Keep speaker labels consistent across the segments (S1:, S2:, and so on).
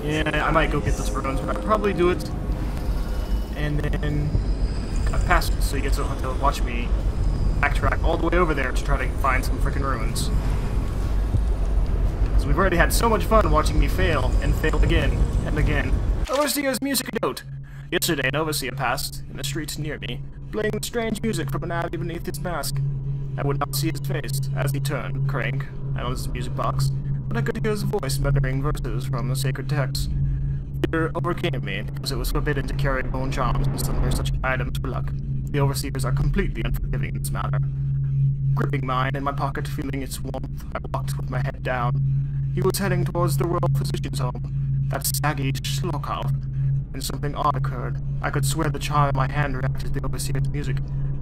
S1: Yeah, I might go get those runes, but I'd probably do it and then cut past it so you guys don't have to watch me backtrack all the way over there to try to find some freaking ruins. Because we've already had so much fun watching me fail and fail again and again. Overseer's music note! Yesterday an overseer passed in the streets near me, playing strange music from an alley beneath his mask. I would not see his face as he turned, crank, on his music box, but I could hear his voice muttering verses from the sacred text. Fear overcame me, because it was forbidden to carry bone charms and similar such items for luck. The overseers are completely unforgiving in this matter. Gripping mine in my pocket, feeling its warmth, I walked with my head down. He was heading towards the Royal Physician's home, that saggy Sokolav, and something odd occurred. I could swear the charm in my hand reacted to the overseer's music,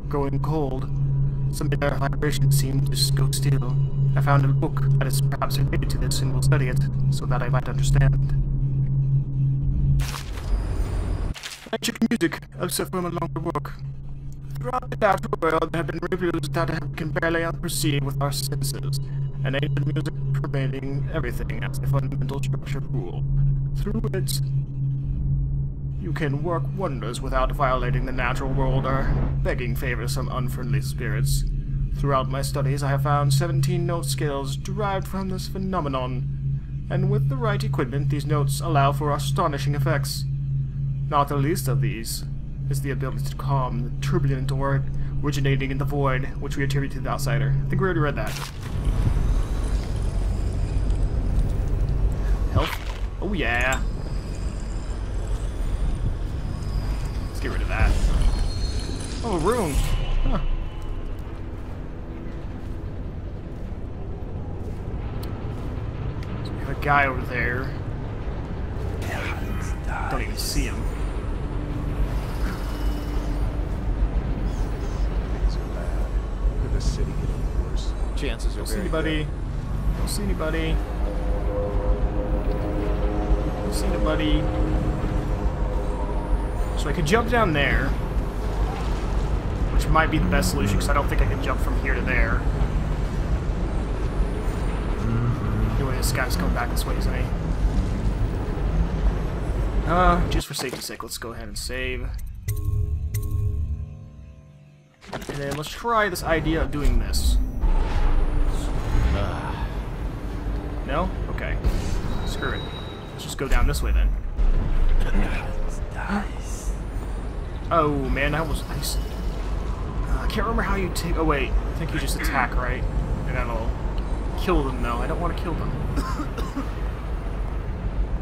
S1: growing cold. Some inner vibration seemed to just go still. I found a book that is perhaps related to this and will study it, so that I might understand. Ancient music, except from a longer work. Throughout the natural world, there have been reviews that we can barely perceive with our senses, and ancient music pervading everything as a fundamental structure rule. Through it, you can work wonders without violating the natural world or begging favors from unfriendly spirits. Throughout my studies, I have found 17 note scales derived from this phenomenon, and with the right equipment, these notes allow for astonishing effects. Not the least of these is the ability to calm the turbulent or originating in the void, which we attribute to the outsider. I think we already read that. Health? Oh yeah! Let's get rid of that. Oh, a rune! Huh. So we have a guy over there. Don't even see him.
S2: Things are bad. Could the city get worse? Chances are very good.
S1: Don't see anybody. Don't see anybody. So I could jump down there, which might be the best solution because I don't think I can jump from here to there. Anyway, this guy's coming back this way, isn't he? Just for safety's sake, let's go ahead and save. And then let's try this idea of doing this. No? Okay. Screw it. Let's just go down this way then. Oh man, that was nice. I can't remember how you take. Oh wait, I think you just attack, right? And that'll kill them though. I don't want to kill them.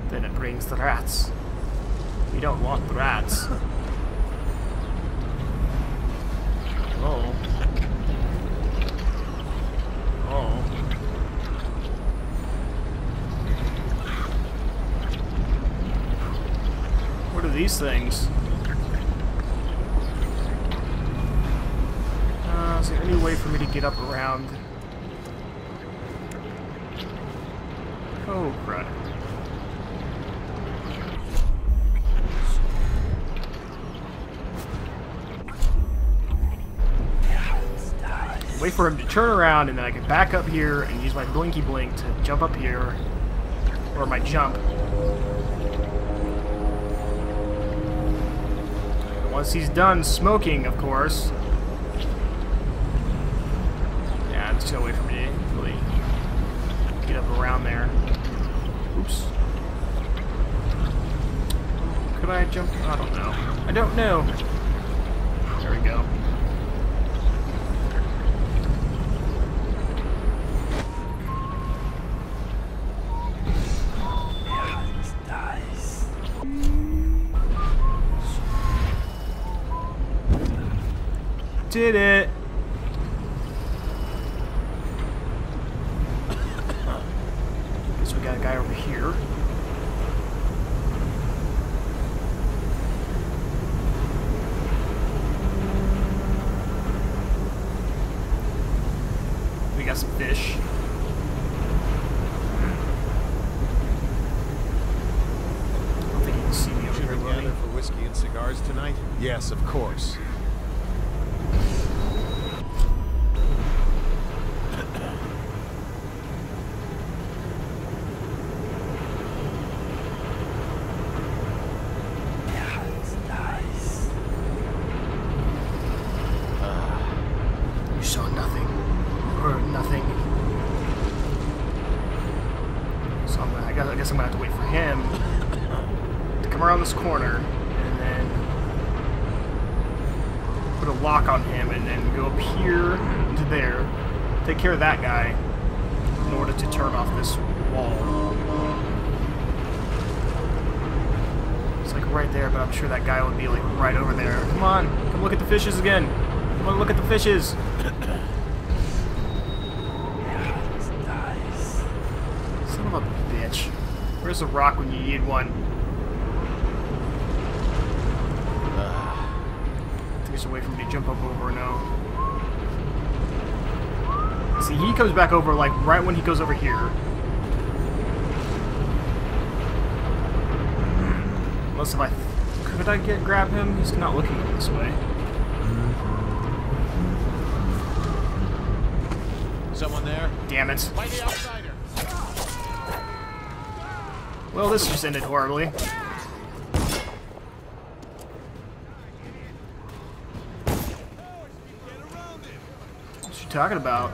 S1: Then it brings the rats. We don't want the rats. Oh. Oh. What are these things? Is there any way for me to get up around? Oh, crud. Wait for him to turn around, and then I can back up here and use my blinky blink to jump up here. Or my jump. Once he's done smoking, of course. Yeah, there's no way for me to really get up around there. Oops. Could I jump? I don't know. I don't know. There we go. Did it! Guess we got a guy over here. We got some fish. I don't think you can see me over here, will he?
S2: For whiskey and cigars tonight? Yes, of course.
S1: I guess I'm gonna have to wait for him to come around this corner and then put a lock on him and then go up here to there, take care of that guy in order to turn off this wall. It's like right there, but I'm sure that guy would be like right over there. Come on, come look at the fishes again. Come on, look at the fishes. Son of a bitch. Where's the rock when you need one? I think there's a way for me to jump up over now. See, he comes back over like right when he goes over here. Unless if I... Could I grab him? He's not looking this way.
S2: Someone there?
S1: Damn it.
S2: Find the outsider.
S1: Well, this just ended horribly. What you talking about?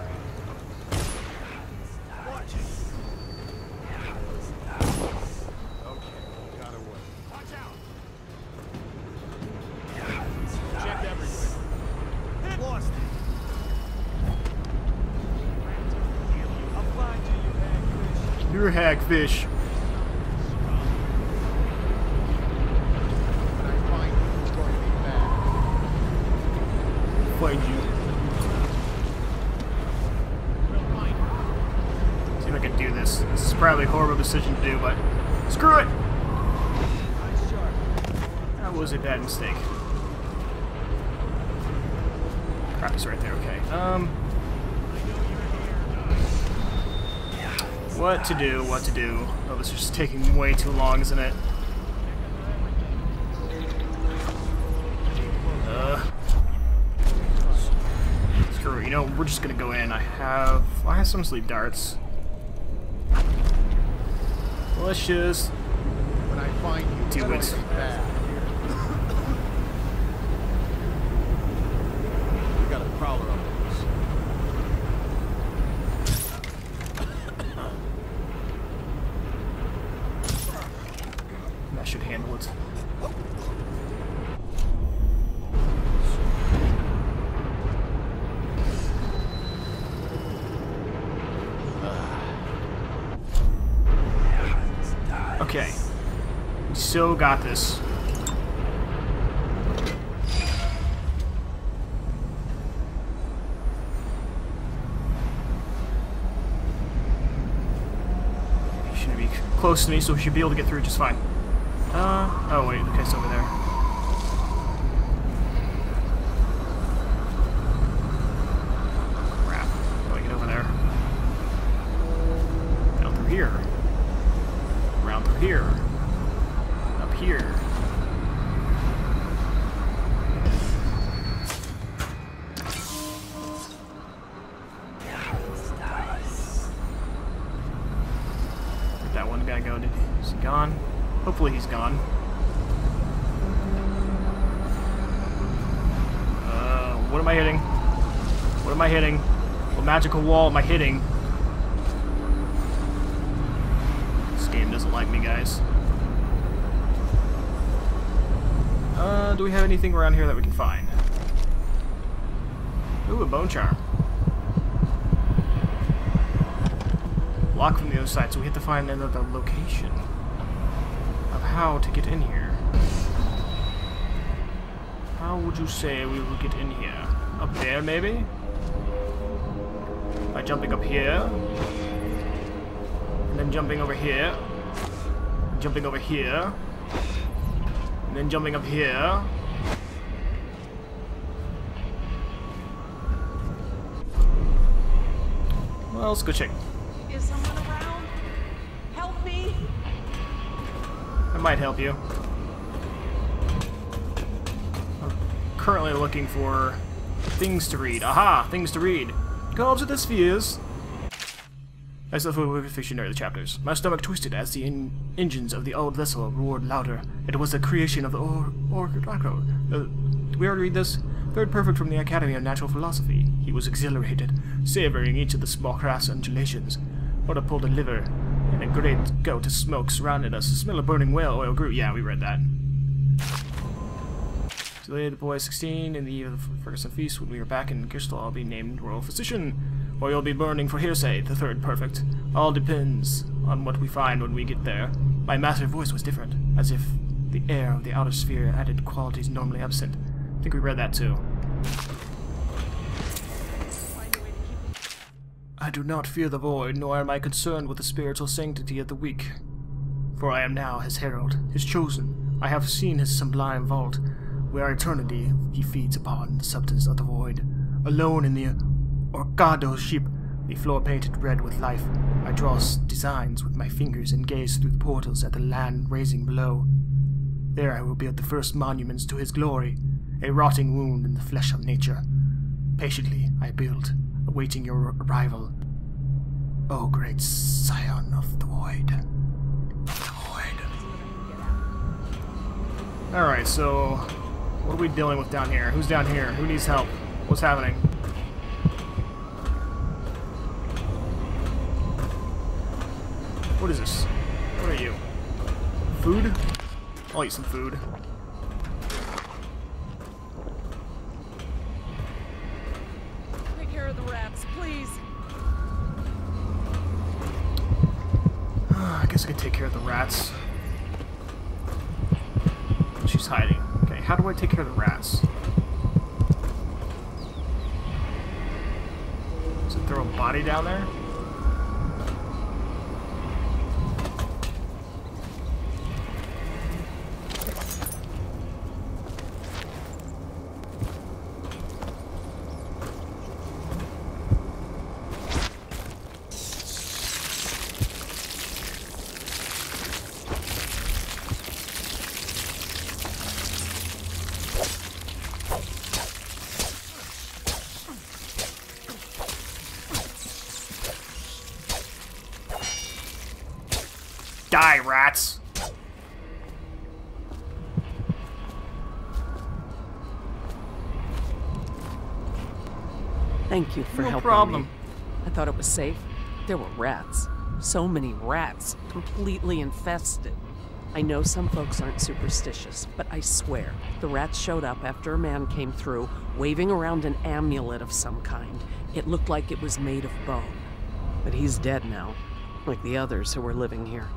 S1: You're hagfish. Find you. See if I can do this. This is probably a horrible decision to do, but screw it! That was a bad mistake. Crap, he's right there, okay. What to do, what to do. Oh, this is just taking way too long, isn't it? Screw it, you know, we're just gonna go in. I have some sleep darts. Let's just
S2: When I find you,
S1: do it.
S2: We got a prowler on this.
S1: That should handle it. Okay. We still got this. He shouldn't be close to me, so we should be able to get through just fine. Oh wait, okay, it's over there. Crap. How do I get over there? Down through here. Around through here. Up here. Where'd that one guy go? Is he gone? Hopefully he's gone. What am I hitting? What am I hitting? What magical wall am I hitting? This game doesn't like me, guys. Do we have anything around here that we can find? Ooh, a bone charm. Lock from the other side, so we have to find another location of how to get in here. How would you say we will get in here? Up there, maybe? By jumping up here. And then jumping over here. Jumping over here. And then jumping up here. Well, let's go check.
S3: Is someone around? Help me!
S1: I might help you. I'm currently looking for things to read. Aha! Things to read. Globes of the spheres. I still feel with fiction during the chapters. My stomach twisted as the engines of the old vessel roared louder. It was a creation of the Did we already read this? Third perfect from the Academy of Natural Philosophy. He was exhilarated, savoring each of the small craft's undulations. What a pull to liver, and a great goat of smoke surrounded us. The smell of burning whale oil grew. Yeah, we read that. So later, the boy 16 in the year of the Ferguson feast, when we are back in Crystal, I'll be named royal physician, or you'll be burning for hearsay, the third perfect. All depends on what we find when we get there. My massive voice was different, as if the air of the outer sphere added qualities normally absent. I think we read that too. I do not fear the void, nor am I concerned with the spiritual sanctity of the weak. For I am now his herald, his chosen. I have seen his sublime vault, where eternity he feeds upon the substance of the void. Alone in the Orgado ship, the floor painted red with life, I draw designs with my fingers and gaze through the portals at the land raising below. There I will build the first monuments to his glory, a rotting wound in the flesh of nature. Patiently I build, awaiting your arrival. O great scion of the void. Alright, so what are we dealing with down here? Who's down here? Who needs help? What's happening? What is this? What are you? Food? I'll eat some food.
S3: Take care of the rats, please.
S1: I guess I could take care of the rats. She's hiding. Okay, how do I take care of the rats? Does it throw a body down there? Die, rats!
S4: Thank you for
S1: No
S4: helping
S1: problem.
S4: me. I thought it was safe. There were rats. So many rats. Completely infested. I know some folks aren't superstitious, but I swear, the rats showed up after a man came through, waving around an amulet of some kind. It looked like it was made of bone. But he's dead now, like the others who were living here.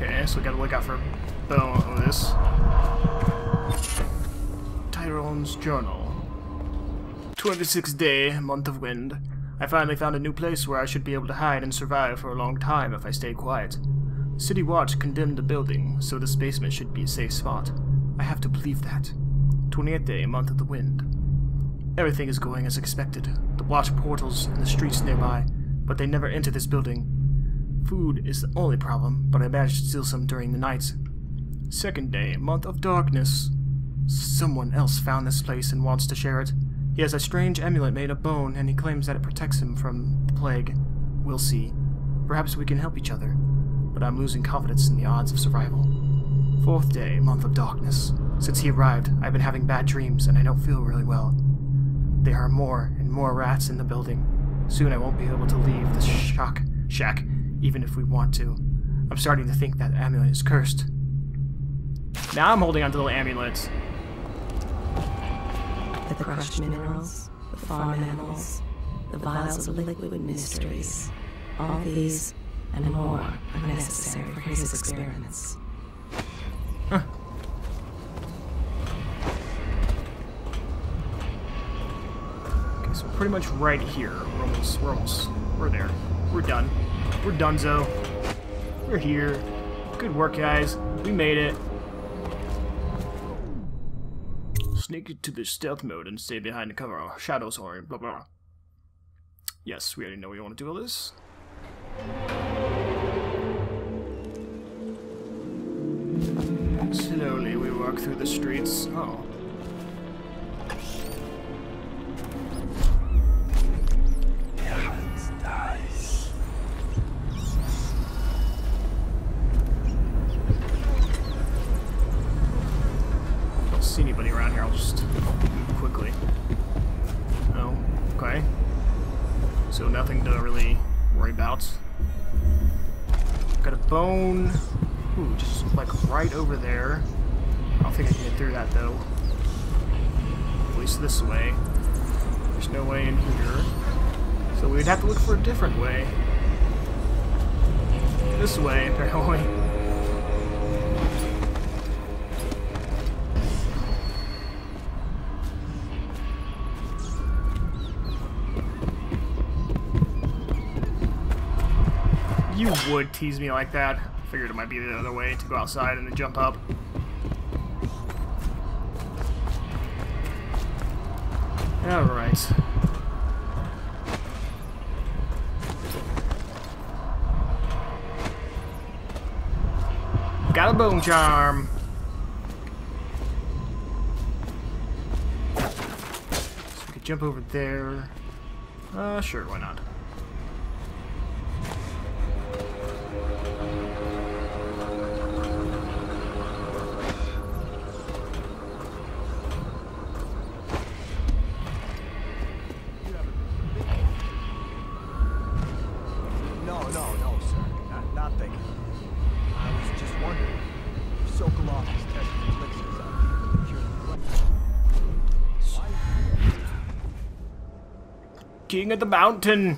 S1: Okay, so we gotta look out for bone of this. Tyrone's Journal. 26th day, month of wind. I finally found a new place where I should be able to hide and survive for a long time if I stay quiet. City Watch condemned the building, so this basement should be a safe spot. I have to believe that. 28th day, month of the wind. Everything is going as expected. The watch portals in the streets nearby, but they never enter this building. Food is the only problem, but I managed to steal some during the night. 2nd day, month of darkness. Someone else found this place and wants to share it. He has a strange amulet made of bone, and he claims that it protects him from the plague. We'll see. Perhaps we can help each other, but I'm losing confidence in the odds of survival. 4th day, month of darkness. Since he arrived, I've been having bad dreams, and I don't feel really well. There are more and more rats in the building. Soon I won't be able to leave this shack, even if we want to. I'm starting to think that amulet is cursed. Now I'm holding onto the amulet.
S5: The crushed minerals, the farm animals, the vials of liquid mysteries. All these and more are necessary for his experiments.
S1: Huh. Okay, so pretty much right here. We're there. We're done. We're donezo. We're here. Good work, guys. We made it. Sneak into the stealth mode and stay behind the cover. Shadows or blah blah. Yes, we already know we want to do all this. Slowly we walk through the streets. Oh. Don't see anybody around here. I'll just move quickly. Oh, okay. So nothing to really worry about. about. Got a bone. Ooh, just like right over there. I don't think I can get through that though. At least this way. There's no way in here. So we'd have to look for a different way. This way, apparently. You would tease me like that. Figured it might be the other way to go outside and then jump up. Alright. Got a bone charm. So we could jump over there. Sure, why not?
S2: No, sir. Not thinking. I was just wondering if Sokolav is testing elixirs out here to cure the plague.
S1: King of the mountain.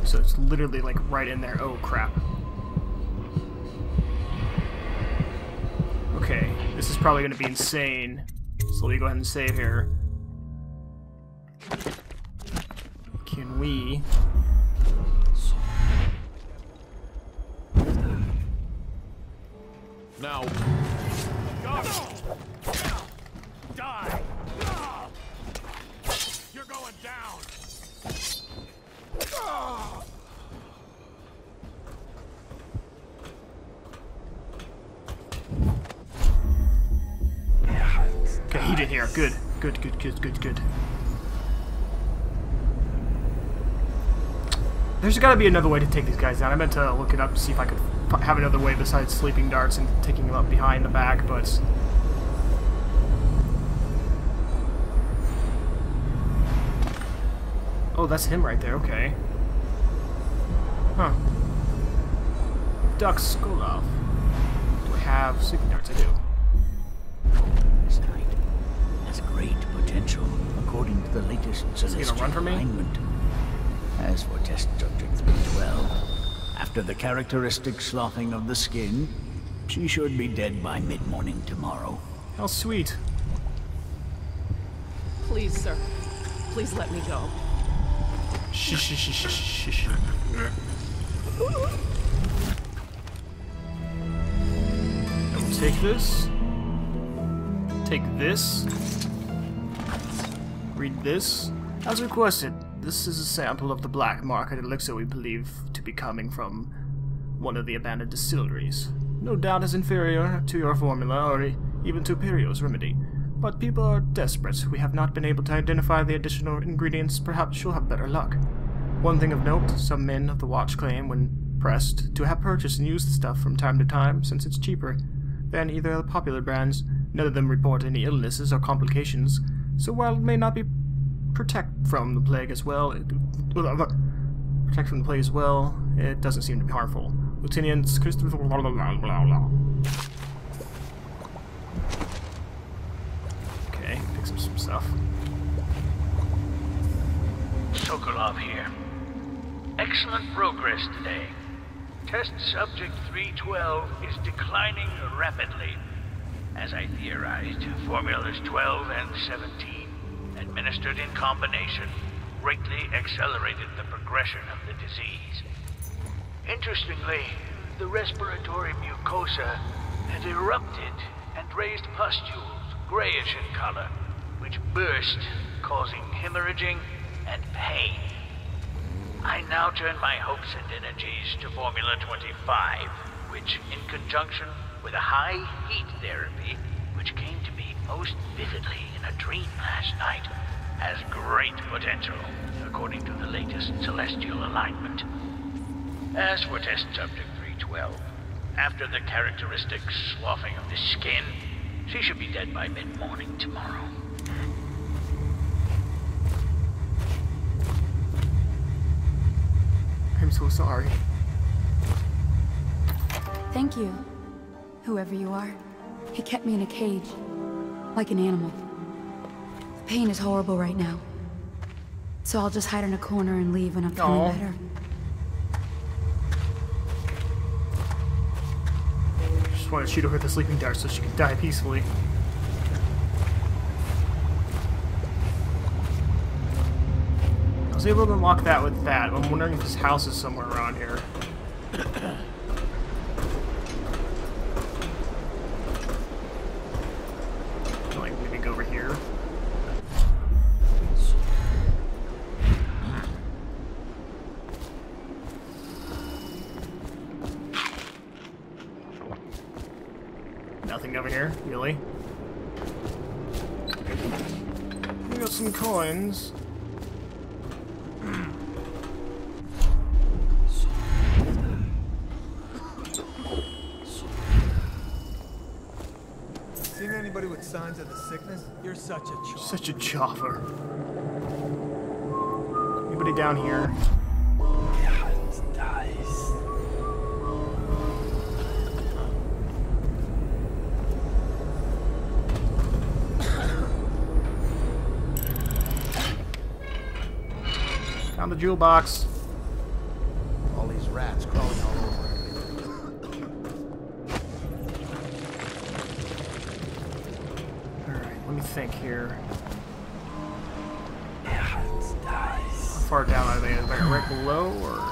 S1: So it's literally like right in there. Oh crap. Okay, this is probably going to be insane. So let me go ahead and save here. Can we?
S2: Now.
S6: Go! Die! You're going down!
S1: Okay, he did here. Good. Good. There's got to be another way to take these guys down. I meant to look it up to see if I could have another way besides sleeping darts and taking them up behind the back, but... Oh, that's him right there, okay. Huh. Duck Sokolav. Do I have sleeping darts? I do.
S7: This night has great potential, according to the latest celestial
S1: run for me?
S7: alignment. As for test subject 312, after the characteristic sloughing of the skin, she should be dead by mid-morning tomorrow.
S1: How sweet.
S4: Please, sir. Please let me go.
S1: Shh. I will take this. Take this. Read this. As requested, this is a sample of the black market elixir we believe to be coming from one of the abandoned distilleries. No doubt is inferior to your formula or even to Imperial's remedy. But people are desperate. We have not been able to identify the additional ingredients. Perhaps you'll have better luck. One thing of note, some men of the Watch claim, when pressed, to have purchased and used the stuff from time to time, since it's cheaper than either of the popular brands. None of them report any illnesses or complications, so while it may not be protect from the plague as well, it doesn't seem to be harmful. Lieutenant Christopher... Okay, pick up some stuff.
S8: Sokolav here. Excellent progress today. Test subject 312 is declining rapidly. As I theorized, formulas 12 and 17, administered in combination, greatly accelerated the progression of the disease. Interestingly, the respiratory mucosa had erupted and raised pustules, grayish in color, which burst, causing hemorrhaging and pain. I now turn my hopes and energies to Formula 25, which, in conjunction with a high heat therapy, which came to me most vividly in a dream last night, has great potential, according to the latest celestial alignment. As for test subject 312, after the characteristic sloughing of the skin, she should be dead by mid-morning tomorrow.
S1: so sorry.
S9: Thank you, whoever you are. He kept me in a cage, like an animal. The pain is horrible right now. So I'll just hide in a corner and leave when I'm feeling better.
S1: Just want to shoot her with a sleeping dart so she can die peacefully. I was able to unlock that with that. I'm wondering if his house is somewhere around here. Like, maybe go over here. Nothing over here, really. We got some coins.
S2: Seen anybody with signs of the sickness? You're such a chopper.
S1: Such a chopper. Anybody down here? Found the jewel box.
S2: All these rats crawling all over.
S1: Alright, let me think here. How far down are they? Are they right below, or...?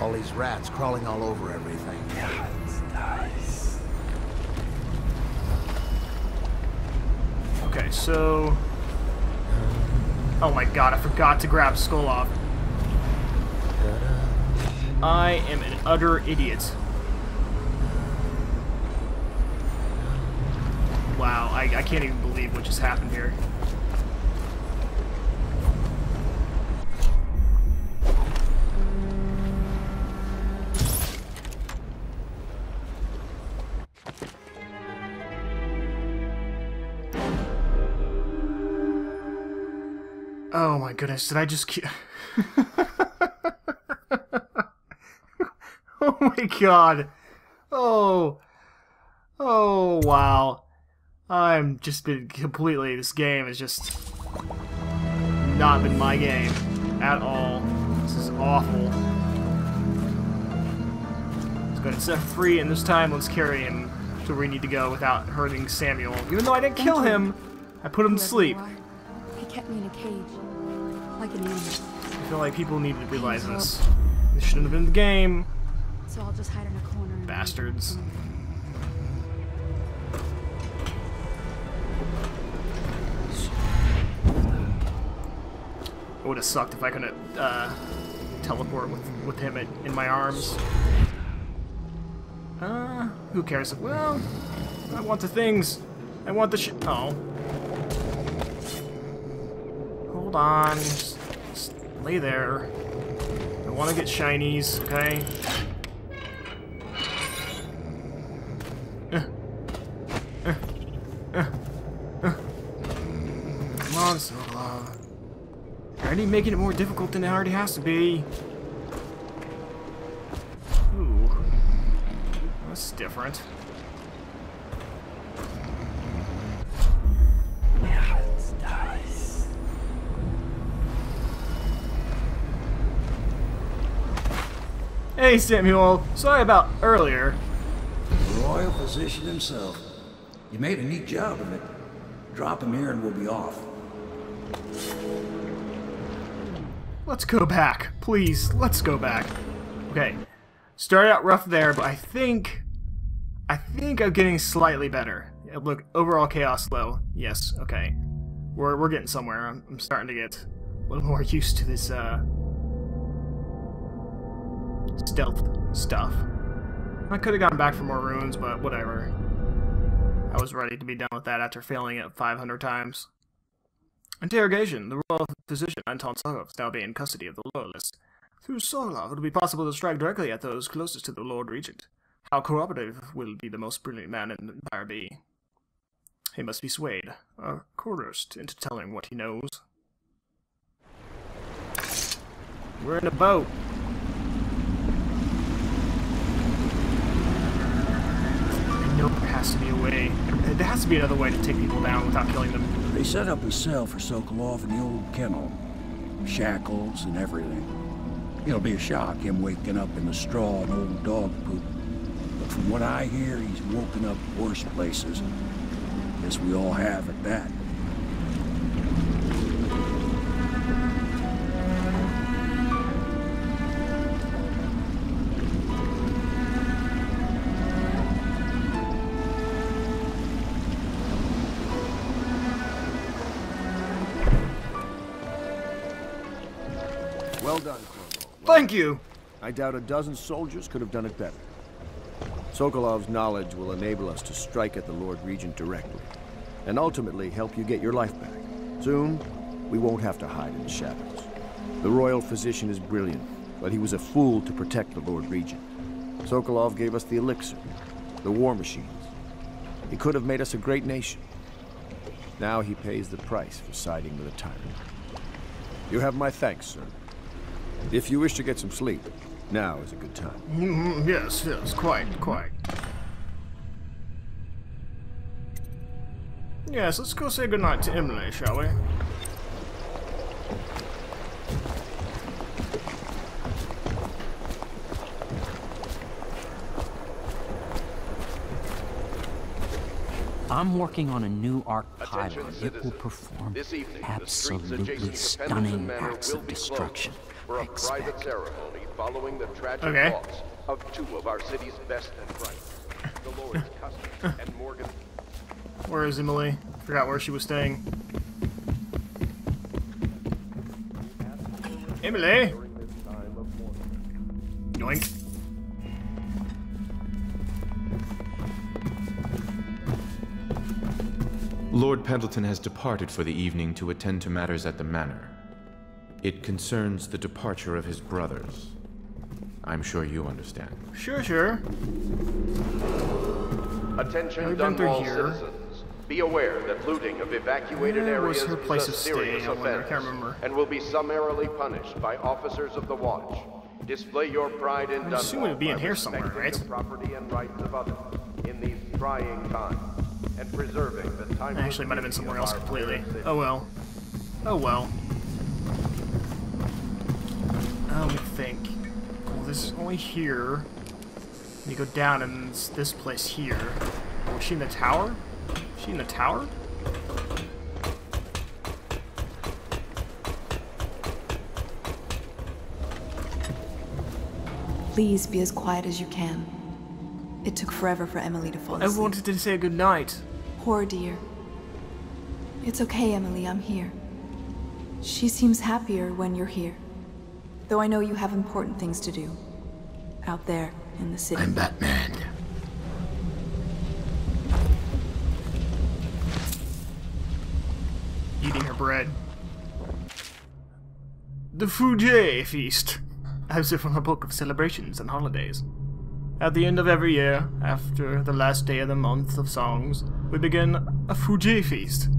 S2: All these rats crawling all over everything. Yeah, it's nice.
S1: Okay, so... Oh my god, I forgot to grab Sokolav. I am an utter idiot. Wow, I can't even believe what just happened here. Oh my goodness, did I just Oh my god. Oh. Oh, wow. I'm just been completely, this game has just not been my game at all. This is awful. Let's go ahead and set free, and this time let's carry him to where we need to go without hurting Samuel. Even though I didn't kill him, I put him to sleep.
S9: He kept me in a cage, like an animal.
S1: I feel like people need to realize this. This shouldn't have been the game.
S9: So I'll just hide in a corner.
S1: Bastards. It would have sucked if I couldn't teleport with him in my arms. Who cares? Well, I want the things. I want the oh. Hold on. Just lay there. I want to get shinies, okay? Come on, Sokolav. You're already making it more difficult than it already has to be. Ooh. That's different.
S7: Yeah, it's nice.
S1: Hey, Samuel. Sorry about earlier.
S10: The royal physician himself. You made a neat job of it. Drop him here and we'll be off.
S1: Let's go back. Please, let's go back. Okay. Started out rough there, but I think I'm getting slightly better. Look, overall chaos low. Yes, okay. We're getting somewhere. I'm starting to get a little more used to this stealth stuff. I could have gone back for more runes, but whatever. I was ready to be done with that after failing it 500 times. Interrogation. The royal physician Anton Sokolav is now being in custody of the loyalists. Through Sokolav, it will be possible to strike directly at those closest to the Lord Regent. How cooperative will be the most brilliant man in the Empire be? He must be swayed, or coerced into telling what he knows. We're in a boat. I know there has to be a way. There has to be another way to take people down without killing them.
S10: They set up a cell for Sokolav in the old kennel. Shackles and everything. It'll be a shock, him waking up in the straw and old dog poop. But from what I hear, he's woken up worse places. Guess we all have at that.
S2: Well done, Corporal.
S1: Thank you!
S2: I doubt a dozen soldiers could have done it better. Sokolov's knowledge will enable us to strike at the Lord Regent directly, and ultimately help you get your life back. Soon, we won't have to hide in the shadows. The royal physician is brilliant, but he was a fool to protect the Lord Regent. Sokolov gave us the elixir, the war machines. He could have made us a great nation. Now he pays the price for siding with a tyrant. You have my thanks, sir. If you wish to get some sleep, now is a good time.
S1: Yes, quite. Yes, let's go say goodnight to Emily, shall we?
S11: I'm working on a new arc pylon. It will perform absolutely stunning acts of destruction.
S12: For a private ceremony following the tragic loss of two of our city's best and brightest, the Lord's Custom and Morgan.
S1: Where is Emily? Forgot where she was staying. Emily! Yoink.
S13: Lord Pendleton has departed for the evening to attend to matters at the manor. It concerns the departure of his brothers. I'm sure you understand.
S1: Sure.
S12: Attention Dunwall citizens. Be aware that looting of evacuated areas is a serious offense and will be summarily punished by officers of the watch. Display your pride in Dunwall.
S1: I assume it would be in here somewhere, right?
S12: The property and rights of others in these trying times, and preserving the time.
S1: Actually, might have been somewhere else completely. Oh well. Let me think. Well, this is only here. You go down, and it's this place here. Oh, is she in the tower? Is she in the tower?
S14: Please be as quiet as you can. It took forever for Emily to fall asleep.
S1: I wanted to say goodnight.
S14: Poor dear. It's okay, Emily, I'm here. She seems happier when you're here. Though I know you have important things to do. Out there in the city.
S10: I'm Batman.
S1: Eating her bread. The Fujie Feast. As if from a book of celebrations and holidays. At the end of every year, after the last day of the month of songs, we begin a Fujie Feast.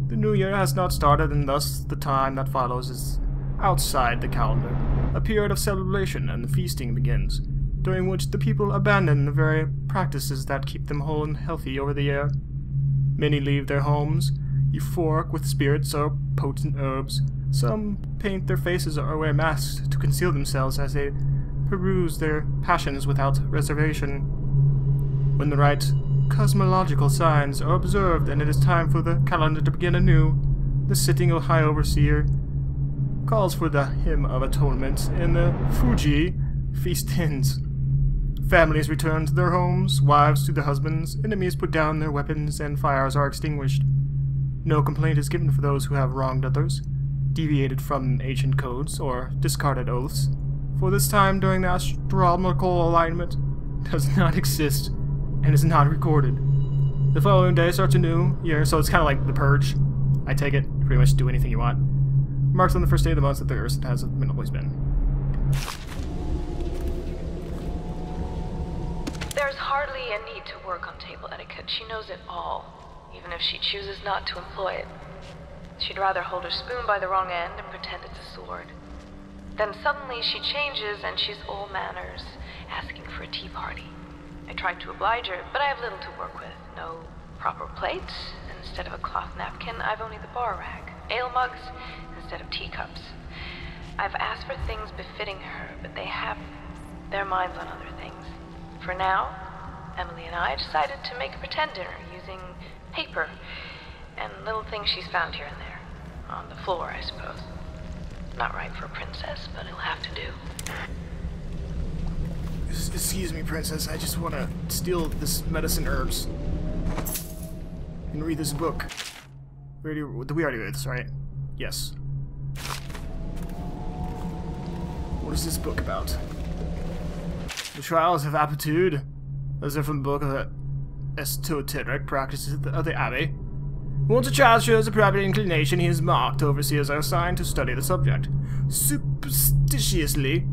S1: The new year has not started, and thus the time that follows is outside the calendar. A period of celebration and feasting begins, during which the people abandon the very practices that keep them whole and healthy over the year. Many leave their homes, euphoric with spirits or potent herbs. Some paint their faces or wear masks to conceal themselves as they peruse their passions without reservation. When the right cosmological signs are observed and it is time for the calendar to begin anew, the sitting High Overseer calls for the hymn of atonement, and the Fuji feast ends. Families return to their homes, wives to their husbands, enemies put down their weapons, and fires are extinguished. No complaint is given for those who have wronged others, deviated from ancient codes, or discarded oaths, for this time during the astronomical alignment does not exist and is not recorded. The following day starts a new year, so it's kind of like the Purge. I take it, pretty much do anything you want. Marks on the first day of the month that the Earth has always been.
S15: There's hardly a need to work on table etiquette. She knows it all, even if she chooses not to employ it. She'd rather hold her spoon by the wrong end and pretend it's a sword. Then suddenly she changes and she's all manners, asking for a tea party. I tried to oblige her, but I have little to work with. No proper plates. Instead of a cloth napkin, I've only the bar rag. Ale mugs instead of teacups. I've asked for things befitting her, but they have their minds on other things. For now, Emily and I decided to make a pretend dinner using paper and little things she's found here and there. On the floor, I suppose. Not right for a princess, but it'll have to do.
S1: Excuse me, princess. I just want to steal this medicine herbs and read this book. We already read this, right? Yes. What is this book about? The Trials of Aptitude. Those are from the book of the esoteric practices of the Abbey. Once a child shows a proper inclination, he is marked. Overseers are assigned to study the subject. Surreptitiously,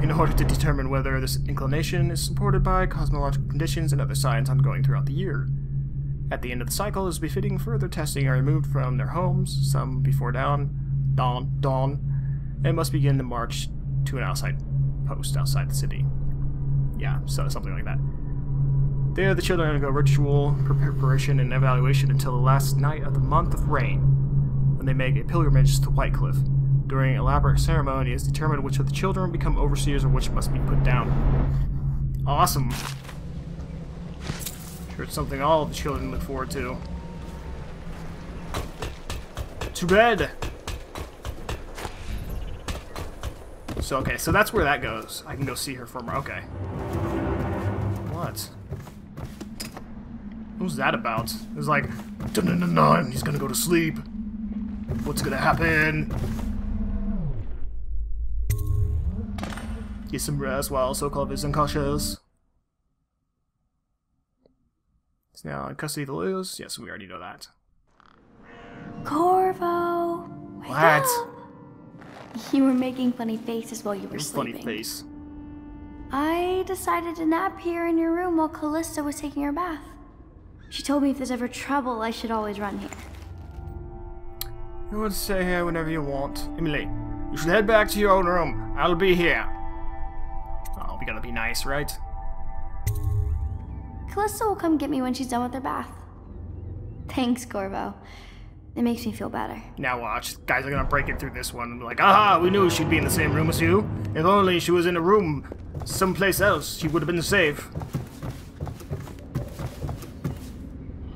S1: in order to determine whether this inclination is supported by cosmological conditions and other signs ongoing throughout the year. At the end of the cycle, as befitting, further testing are removed from their homes, some before dawn, and must begin to march to an outside post outside the city. Yeah, so something like that. There, the children undergo ritual preparation and evaluation until the last night of the month of rain, when they make a pilgrimage to White Cliff. During elaborate ceremony, it is determined which of the children will become overseers or which must be put down. Awesome. Sure, it's something all of the children look forward to. To bed! So, okay, so that's where that goes. I can go see her from her. Okay. What? What was that about? It was like, dun-dun-dun-dun, he's gonna go to sleep. What's gonna happen? Get some rest while Sokolav is unconscious. He's now in custody of the Loyals. Yes, we already know that.
S16: Corvo! Wake
S1: What?
S16: up. You were making funny faces while you were sleeping.
S1: Funny face.
S16: I decided to nap here in your room while Callista was taking her bath. She told me if there's ever trouble, I should always run here.
S1: You want to stay here whenever you want. Emily, you should head back to your own room. I'll be here. Oh, we gotta be nice, right?
S16: Callista will come get me when she's done with her bath. Thanks, Corvo. It makes me feel better.
S1: Now watch. Guys are gonna break it through this one and be like, aha, we knew she'd be in the same room as you. If only she was in a room someplace else, she would have been safe.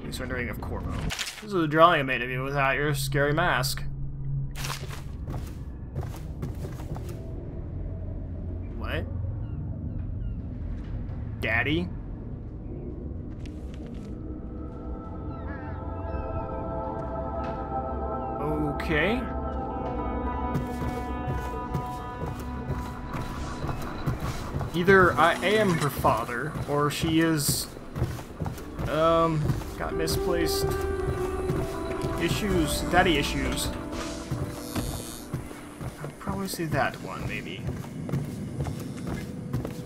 S1: He's wondering of Corvo. This is a drawing I made of you without your scary mask. What? Daddy? Okay. Either I am her father, or she is, got misplaced issues, daddy issues. I'd probably say that one, maybe.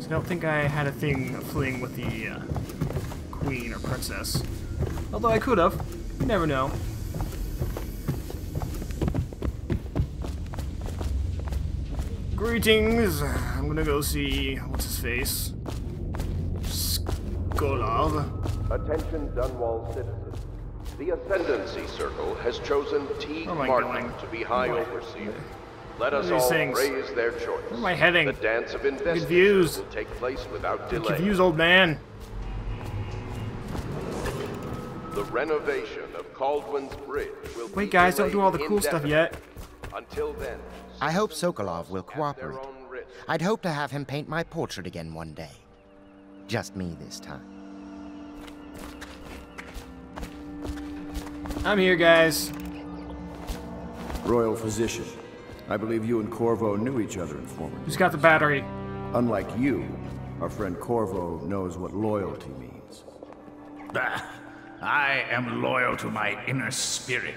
S1: So I don't think I had a fling with the, queen or princess. Although I could have. You never know. Greetings. I'm gonna go see what's his face. Sokolav.
S12: Attention, Dunwall citizens. The Ascendancy Circle has chosen T. Martin to be High Overseer. Let us all raise their choice.
S1: Where am I heading?
S12: The dance of investigators will take place without delay.
S1: I'm confused, old man.
S12: The renovation of Caldwell's Bridge will be
S1: Wait, guys, don't do all the cool stuff yet.
S12: Until then,
S17: I hope Sokolov will cooperate. I'd hope to have him paint my portrait again one day. Just me this time.
S1: I'm here, guys.
S2: Royal Physician. I believe you and Corvo knew each other in former days.
S1: Who's got the battery?
S2: Unlike you, our friend Corvo knows what loyalty means.
S7: Bah! I am loyal to my inner spirit.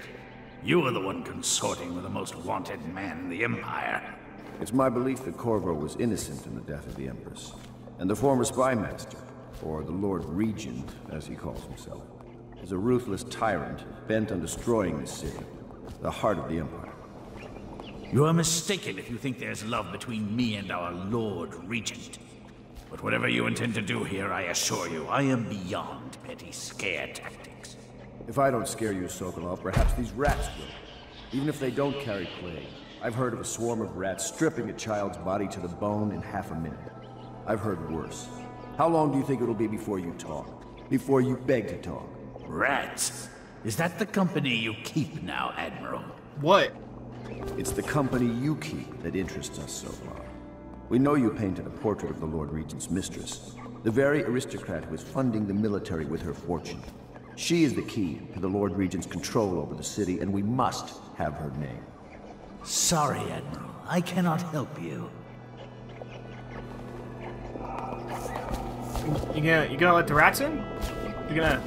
S7: You are the one consorting with the most wanted man in the Empire.
S2: It's my belief that Corvo was innocent in the death of the Empress, and the former spy master, or the Lord Regent, as he calls himself, is a ruthless tyrant bent on destroying this city, the heart of the Empire.
S7: You are mistaken if you think there's love between me and our Lord Regent. But whatever you intend to do here, I assure you, I am beyond petty scare tactics.
S2: If I don't scare you, Sokolav, perhaps these rats will. Even if they don't carry plague. I've heard of a swarm of rats stripping a child's body to the bone in half a minute. I've heard worse. How long do you think it'll be before you talk? Before you beg to talk?
S7: Rats? Is that the company you keep now, Admiral?
S1: What?
S2: It's the company you keep that interests us, Sokolav. We know you painted a portrait of the Lord Regent's mistress, the very aristocrat who is funding the military with her fortune. She is the key to the Lord Regent's control over the city, and we must have her name.
S7: Sorry, Admiral. I cannot help you.
S1: You gonna let the rats in? You gonna...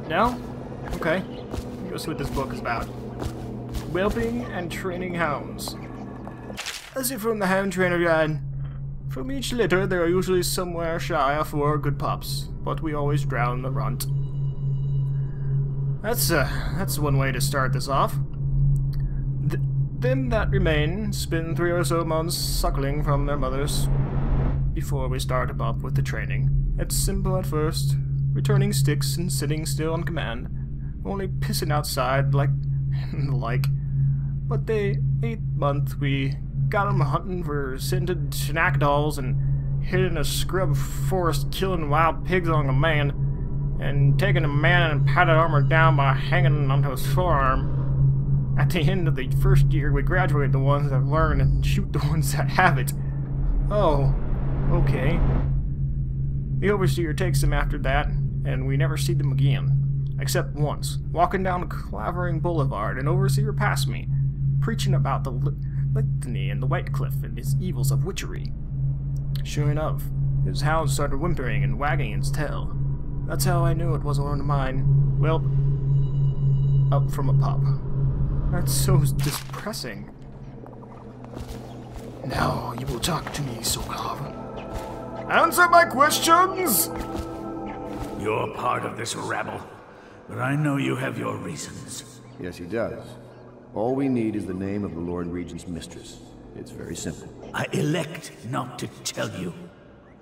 S1: No? Okay. Go see what this book is about. Whelping and training hounds. As if from the hound trainer guide. From each litter, there are usually somewhere shy of 4 good pups, but we always drown the runt. That's one way to start this off. Them that remain spend 3 or so months suckling from their mothers before we start them up with the training. It's simple at first, returning sticks and sitting still on command, only pissing outside like But the 8th month we got 'em hunting for scented snack dolls and hitting a scrub forest killing wild pigs on a man, and taking a man in padded armor down by hanging onto his forearm. At the end of the first year, we graduate the ones that learn and shoot the ones that have it. Oh, okay. The overseer takes them after that, and we never see them again. Except once, walking down Clavering Boulevard, an overseer passed me, preaching about the litany and the White Cliff and its evils of witchery. Sure enough, his hound started whimpering and wagging its tail. That's how I knew it wasn't one of mine. Well, up from a pup. That's so depressing. Now you will talk to me, Sokolav. Answer my questions!
S7: You're part of this rabble, but I know you have your reasons.
S2: Yes, he does. All we need is the name of the Lord Regent's mistress. It's very simple.
S7: I elect not to tell you.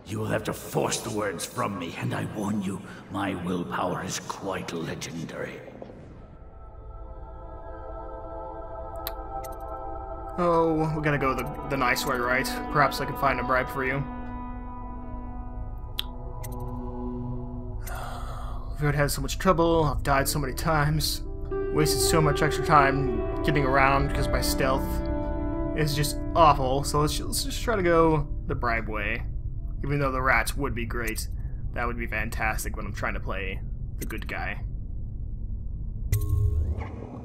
S7: You will have to force the words from me, and I warn you, my willpower is quite legendary.
S1: Oh, we gotta go the nice way, right? Perhaps I can find a bribe for you. I've had so much trouble, I've died so many times, wasted so much extra time getting around because my stealth is just awful, so let's just try to go the bribe way. Even though the rats would be great, that would be fantastic when I'm trying to play the good guy.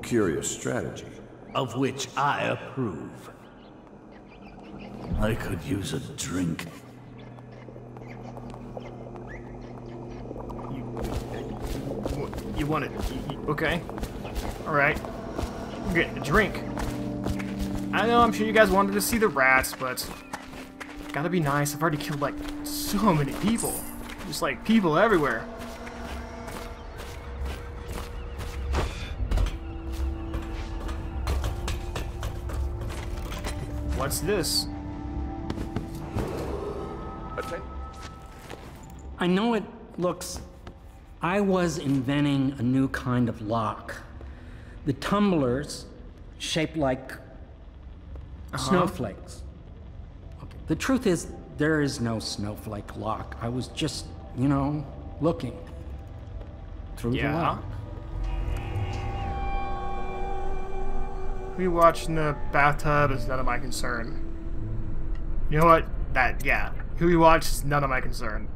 S2: Curious strategy.
S7: Of which I approve. I could use a drink.
S1: You want it? Okay. Alright. We're getting a drink. I know, I'm sure you guys wanted to see the rats, but gotta be nice. I've already killed, like, so many people. Just, like, people everywhere. What's this?
S11: I know it looks... I was inventing a new kind of lock. The tumblers shaped like snowflakes. Okay. The truth is, there is no snowflake lock. I was just, you know, looking through the lock.
S1: Who you watch in the bathtub is none of my concern. You know what? Who you watch is none of my concern.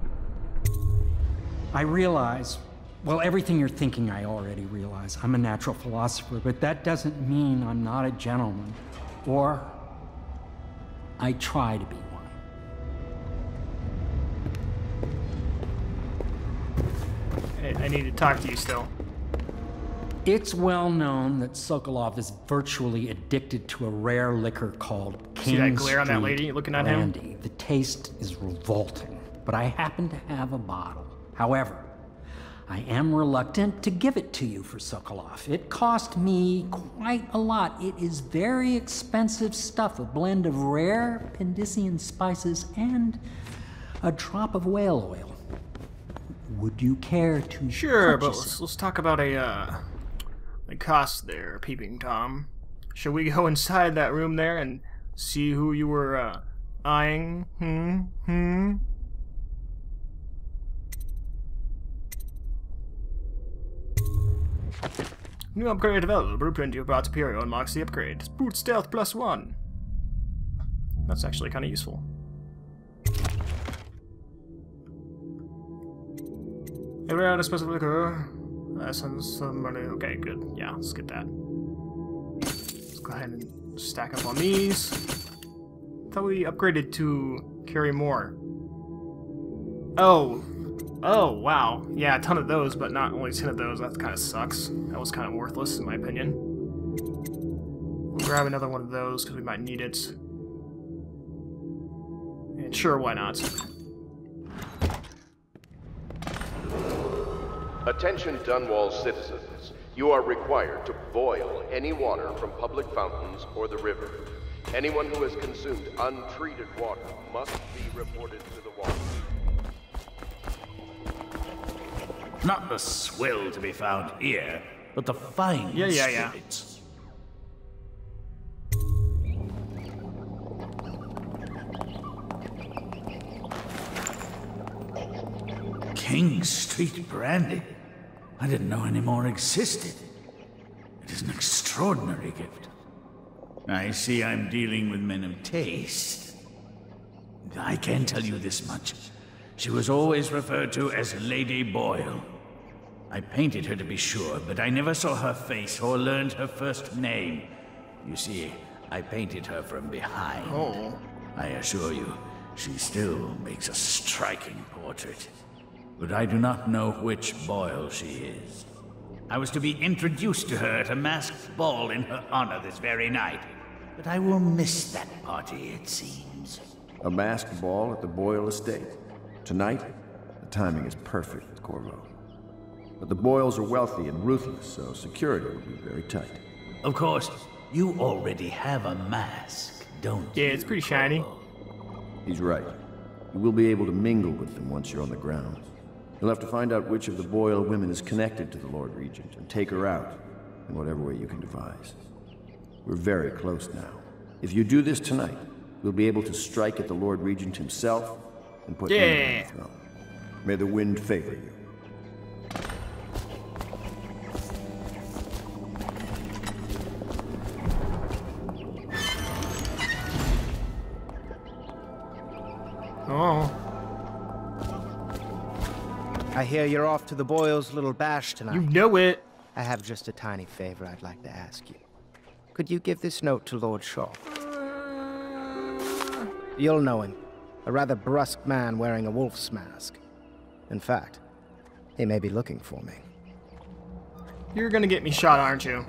S11: I realize, well, everything you're thinking I already realize. I'm a natural philosopher, but that doesn't mean I'm not a gentleman. Or I try to be one.
S1: I need to talk to you still.
S11: It's well known that Sokolav is virtually addicted to a rare liquor called King
S1: See that glare on that
S11: Street
S1: lady looking at
S11: Brandy.
S1: him?
S11: The taste is revolting, but I happen to have a bottle. However, I am reluctant to give it to you for Sokolav. It cost me quite a lot. It is very expensive stuff, a blend of rare Pendician spices and a drop of whale oil. Would you care to
S1: Sure, but
S11: purchase
S1: let's talk about a cost there, Peeping Tom. Should we go inside that room there and see who you were eyeing? New upgrade available. Blueprint you brought Superior unlocks the upgrade. Boot Stealth +1. That's actually kind of useful. Every out a special liquor. Essence, some money. Okay, good. Yeah, let's get that. Let's go ahead and stack up on these. Thought we upgraded to carry more. Oh, wow. Yeah, a ton of those, but not only 10 of those. That kind of sucks. That was kind of worthless, in my opinion. We'll grab another one of those, because we might need it. And sure, why not?
S12: Attention Dunwall citizens. You are required to boil any water from public fountains or the river. Anyone who has consumed untreated water must be reported to the Watch.
S7: Not the swill to be found here, but the fine spirits. King Street Brandy? I didn't know any more existed. It is an extraordinary gift. I see I'm dealing with men of taste. I can tell you this much. She was always referred to as Lady Boyle. I painted her to be sure, but I never saw her face or learned her first name. You see, I painted her from behind.
S1: Oh.
S7: I assure you, she still makes a striking portrait. But I do not know which Boyle she is. I was to be introduced to her at a masked ball in her honor this very night. But I will miss that party, it seems.
S2: A masked ball at the Boyle estate. Tonight, the timing is perfect, Corvo. But the Boyles are wealthy and ruthless, so security will be very tight.
S7: Of course, you already have a mask, don't you?
S1: Yeah, it's pretty shiny.
S2: He's right. You will be able to mingle with them once you're on the ground. You'll have to find out which of the Boyle women is connected to the Lord Regent and take her out in whatever way you can devise. We're very close now. If you do this tonight, we'll be able to strike at the Lord Regent himself and put him on the throne. May the wind favor you.
S1: Oh.
S17: I hear you're off to the Boyles' little bash tonight.
S1: You know it.
S17: I have just a tiny favor I'd like to ask you. Could you give this note to Lord Shaw? You'll know him. A rather brusque man wearing a wolf's mask. In fact, he may be looking for me.
S1: You're gonna get me shot, aren't you?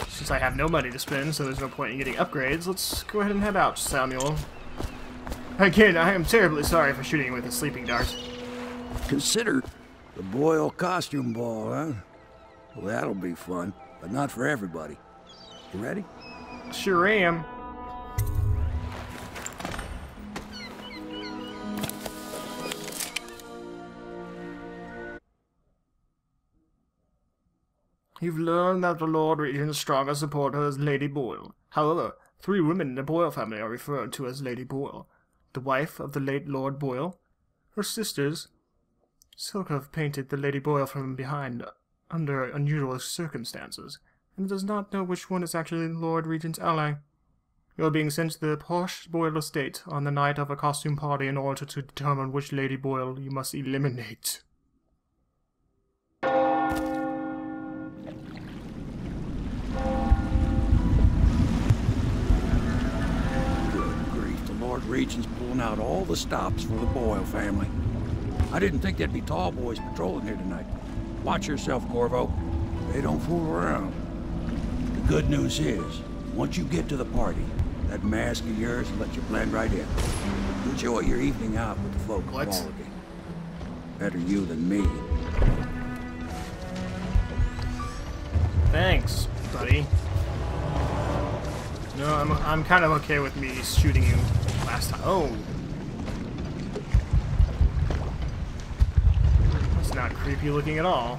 S1: Since I have no money to spend, so there's no point in getting upgrades, let's go ahead and head out, Samuel. Again, I am terribly sorry for shooting you with a sleeping dart.
S10: Consider the Boyle costume ball, huh? Well, that'll be fun, but not for everybody. You ready?
S1: Sure am. You've learned that the Lord Regent's strongest supporter is Lady Boyle. However, 3 women in the Boyle family are referred to as Lady Boyle. The wife of the late Lord Boyle, her sisters. Sokolav painted the Lady Boyle from behind under unusual circumstances, and does not know which one is actually the Lord Regent's ally. You are being sent to the posh Boyle estate on the night of a costume party in order to determine which Lady Boyle you must eliminate.
S10: Regent's pulling out all the stops for the Boyle family. I didn't think there'd be tall boys patrolling here tonight. Watch yourself, Corvo. They don't fool around. The good news is, once you get to the party, that mask of yours will let you blend right in. Enjoy your evening out with the folk of quality. Better you than me.
S1: Thanks, buddy. No, I'm kind of okay with me shooting you last time. Oh. It's not creepy looking at all.